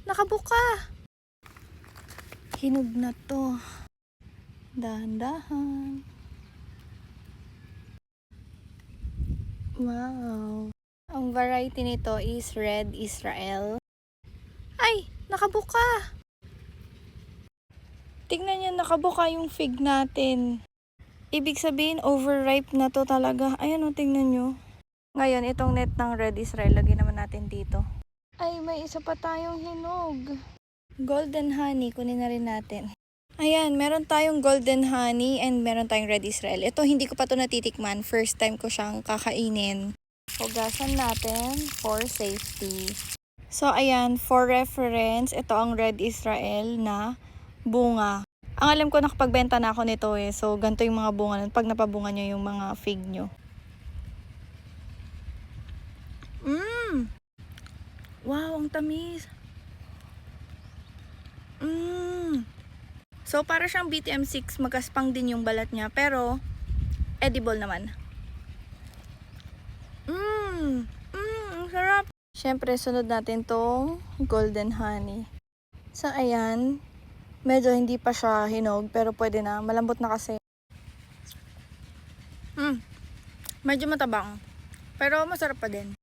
nakabuka. Hinog na to. Dahan-dahan. Wow. Ang variety nito is Red Israel. Ay, nakabuka. Tignan niyo, nakabuka yung fig natin. Ibig sabihin, overripe na to talaga. Ayan o, tingnan nyo. Ngayon, itong net ng Red Israel, lagyan naman natin dito. Ay, may isa pa tayong hinog. Golden honey, kunin na rin natin. Ayan, meron tayong golden honey and meron tayong Red Israel. Ito, hindi ko pa to natitikman. First time ko siyang kakainin. Hugasan natin for safety. So, ayan, for reference, ito ang Red Israel na bunga. Ang alam ko, nakapagbenta na ako nito eh. So, ganito yung mga bunga nun. Pag napabunga nyo yung mga fig nyo. Wow, ang tamis. So, para siyang BTM6, magaspang din yung balat niya. Pero, edible naman. Ang sarap. Siyempre, sunod natin tong golden honey. So, ayan. Medyo hindi pa siya hinog, pero pwede na. Malambot na kasi. Medyo matabang. Pero masarap pa din.